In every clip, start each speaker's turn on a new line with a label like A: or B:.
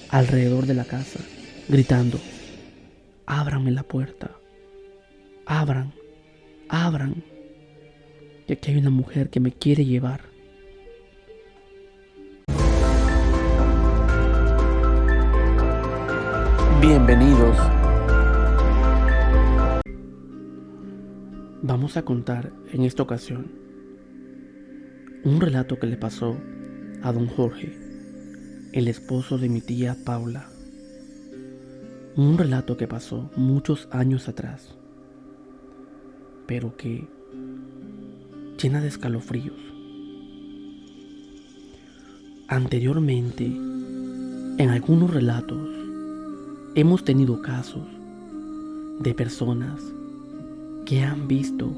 A: alrededor de la casa, gritando: ábranme la puerta, abran, abran, que aquí hay una mujer que me quiere llevar. Bienvenidos. Vamos a contar en esta ocasión un relato que le pasó a don Jorge, el esposo de mi tía Paula. Un relato que pasó muchos años atrás, pero que llena de escalofríos. Anteriormente, en algunos relatos, hemos tenido casos de personas que han visto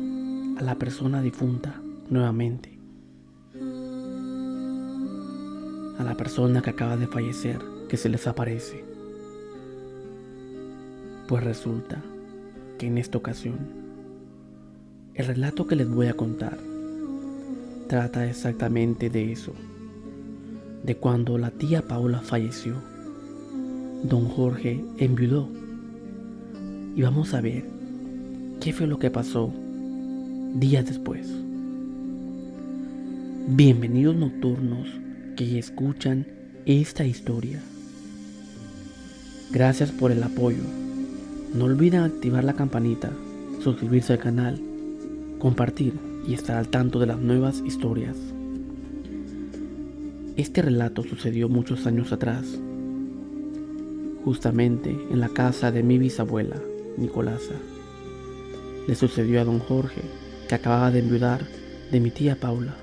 A: a la persona difunta nuevamente, a la persona que acaba de fallecer, que se les aparece. Pues resulta que en esta ocasión, el relato que les voy a contar trata exactamente de eso, de cuando la tía Paula falleció, don Jorge enviudó, y vamos a ver qué fue lo que pasó días después. Bienvenidos nocturnos que escuchan esta historia. Gracias por el apoyo. No olviden activar la campanita, suscribirse al canal, compartir y estar al tanto de las nuevas historias. Este relato sucedió muchos años atrás, justamente en la casa de mi bisabuela, Nicolasa. Le sucedió a don Jorge, que acababa de enviudar de mi tía Paula.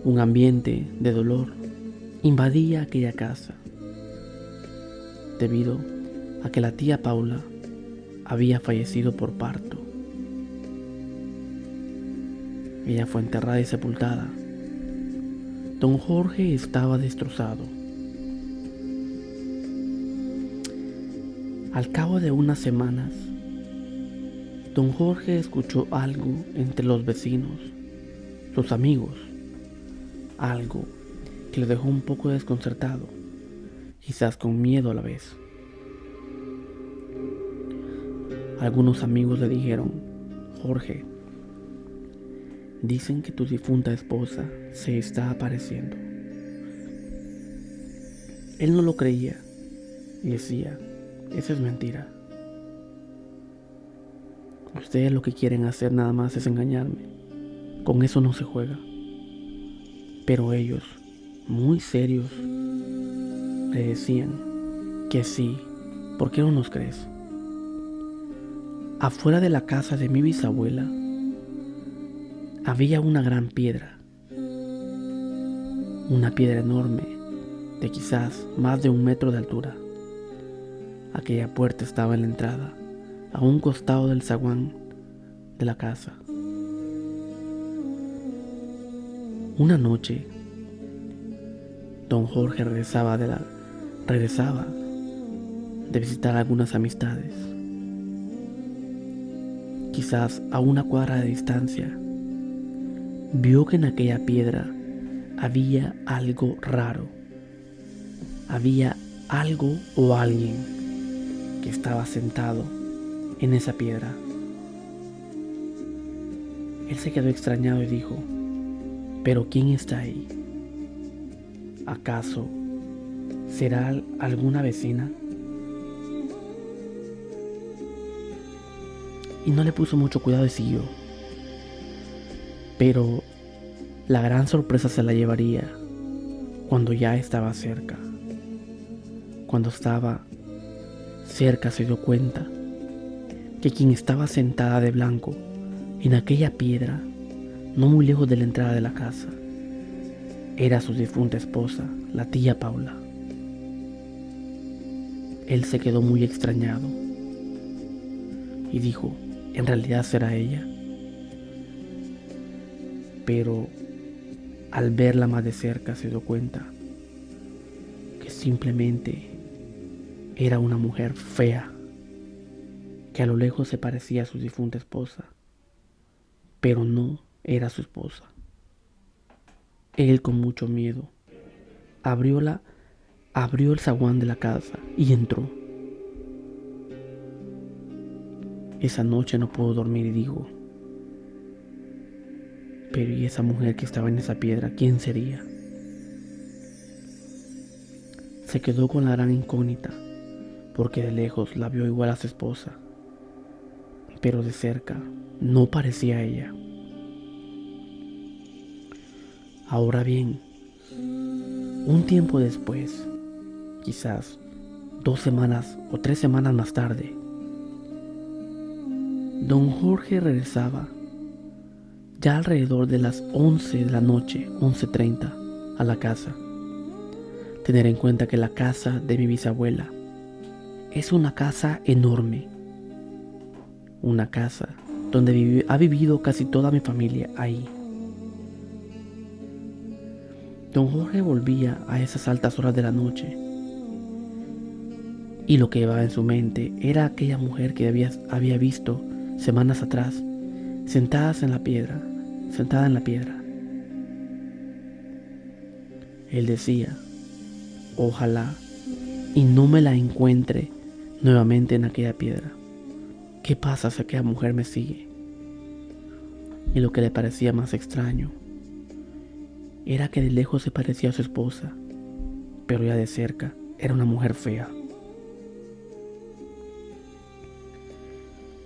A: Un ambiente de dolor invadía aquella casa, debido a que la tía Paula había fallecido por parto. Ella fue enterrada y sepultada. Don Jorge estaba destrozado. Al cabo de unas semanas, don Jorge escuchó algo entre los vecinos, sus amigos, algo que lo dejó un poco desconcertado, quizás con miedo a la vez. Algunos amigos le dijeron: Jorge, dicen que tu difunta esposa se está apareciendo. Él no lo creía y decía: eso es mentira. Ustedes lo que quieren hacer nada más es engañarme. Con eso no se juega. Pero ellos, muy serios, le decían que sí. ¿Por qué no nos crees? Afuera de la casa de mi bisabuela había una gran piedra. Una piedra enorme, de quizás más de 1 metro de altura. Aquella puerta estaba en la entrada, a un costado del zaguán de la casa. Una noche, don Jorge regresaba de visitar a algunas amistades. Quizás a 1 cuadra de distancia, vio que en aquella piedra había algo raro. Había algo o alguien que estaba sentado en esa piedra. Él se quedó extrañado y dijo: ¿pero quién está ahí? ¿Acaso será alguna vecina? Y no le puso mucho cuidado y siguió. Pero la gran sorpresa se la llevaría cuando ya estaba cerca. Cuando estaba cerca se dio cuenta que quien estaba sentada de blanco en aquella piedra, no muy lejos de la entrada de la casa, era su difunta esposa, la tía Paula. Él se quedó muy extrañado y dijo: ¿en realidad será ella? Pero al verla más de cerca se dio cuenta que simplemente era una mujer fea, que a lo lejos se parecía a su difunta esposa, pero no era su esposa. Él, con mucho miedo, abrió el zaguán de la casa y entró. Esa noche no pudo dormir y dijo: pero ¿y esa mujer que estaba en esa piedra, quién sería? Se quedó con la gran incógnita, porque de lejos la vio igual a su esposa, pero de cerca no parecía ella. Ahora bien, un tiempo después, quizás 2 semanas o 3 semanas más tarde, don Jorge regresaba ya alrededor de las 11 de la noche, 11:30, a la casa. Tener en cuenta que la casa de mi bisabuela es una casa enorme, una casa donde ha vivido casi toda mi familia ahí. Don Jorge volvía a esas altas horas de la noche y lo que llevaba en su mente era aquella mujer que había visto semanas atrás, sentada en la piedra. Él decía: ojalá y no me la encuentre nuevamente en aquella piedra. ¿Qué pasa si aquella mujer me sigue? Y lo que le parecía más extraño era que de lejos se parecía a su esposa, pero ya de cerca era una mujer fea.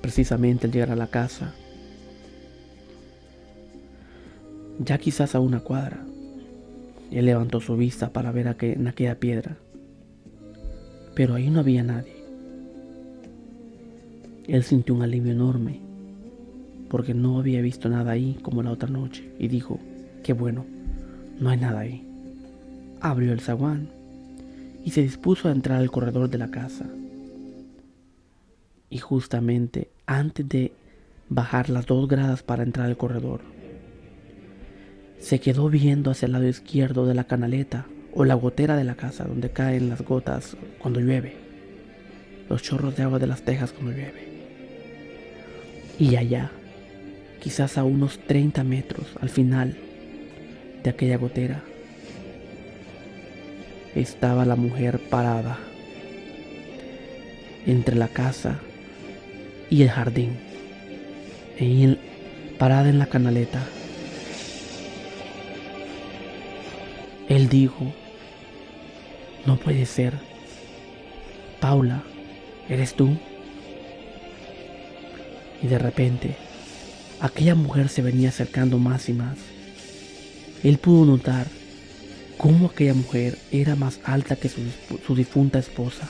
A: Precisamente al llegar a la casa, ya quizás a una cuadra, él levantó su vista para ver en aquella piedra, pero ahí no había nadie. Él sintió un alivio enorme, porque no había visto nada ahí como la otra noche, y dijo: qué bueno, no hay nada ahí. Abrió el zaguán y se dispuso a entrar al corredor de la casa. Y justamente antes de bajar las 2 gradas para entrar al corredor, se quedó viendo hacia el lado izquierdo de la canaleta o la gotera de la casa, donde caen las gotas cuando llueve, los chorros de agua de las tejas cuando llueve. Y allá, quizás a unos 30 metros al final de aquella gotera, estaba la mujer parada entre la casa y el jardín, parada en la canaleta. Él dijo: no puede ser. Paula, ¿eres tú? Y de repente, aquella mujer se venía acercando más y más. Él pudo notar cómo aquella mujer era más alta que su difunta esposa.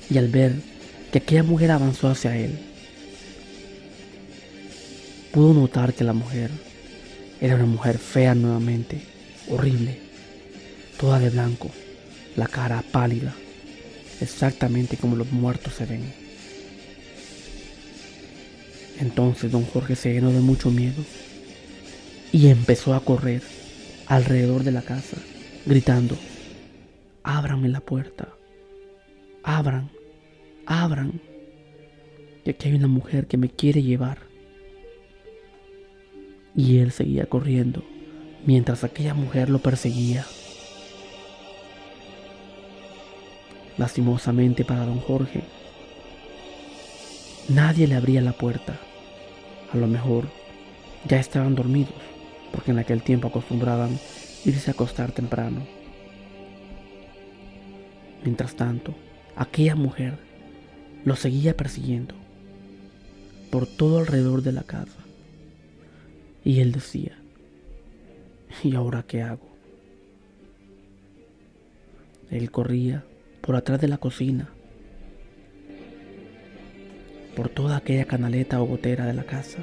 A: Y al ver que aquella mujer avanzó hacia él, pudo notar que la mujer era una mujer fea nuevamente, horrible, toda de blanco, la cara pálida, exactamente como los muertos se ven. Entonces don Jorge se llenó de mucho miedo y empezó a correr alrededor de la casa, gritando: ábranme la puerta, abran, abran, que aquí hay una mujer que me quiere llevar. Y él seguía corriendo mientras aquella mujer lo perseguía. Lastimosamente para don Jorge, nadie le abría la puerta. A lo mejor ya estaban dormidos, porque en aquel tiempo acostumbraban irse a acostar temprano. Mientras tanto, aquella mujer lo seguía persiguiendo por todo alrededor de la casa. Y él decía: ¿y ahora qué hago? Él corría por atrás de la cocina, por toda aquella canaleta o gotera de la casa.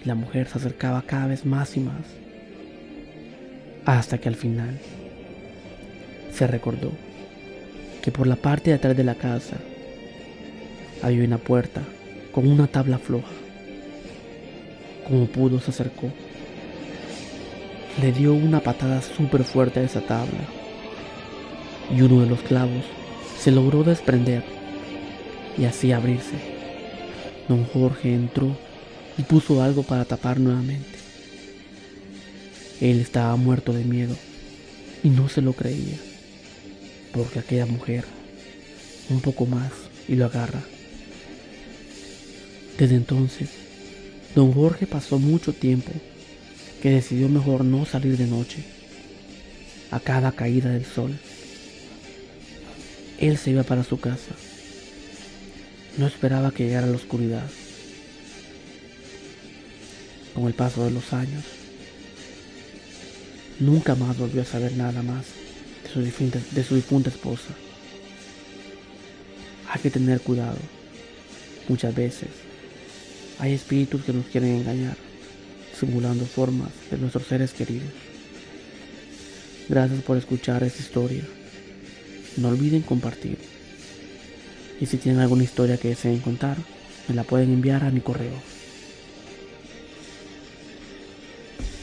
A: Y la mujer se acercaba cada vez más y más, hasta que al final se recordó que por la parte de atrás de la casa había una puerta con una tabla floja. Como pudo, se acercó, le dio una patada súper fuerte a esa tabla y uno de los clavos se logró desprender y así abrirse. Don Jorge entró y puso algo para tapar nuevamente. Él estaba muerto de miedo y no se lo creía, porque aquella mujer, un poco más, y lo agarra. Desde entonces, don Jorge pasó mucho tiempo que decidió mejor no salir de noche. A cada caída del sol, él se iba para su casa. No esperaba que llegara la oscuridad. Con el paso de los años, nunca más volvió a saber nada más de su difunta esposa. Hay que tener cuidado. Muchas veces hay espíritus que nos quieren engañar, simulando formas de nuestros seres queridos. Gracias por escuchar esta historia. No olviden compartir. Y si tienen alguna historia que deseen contar, me la pueden enviar a mi correo.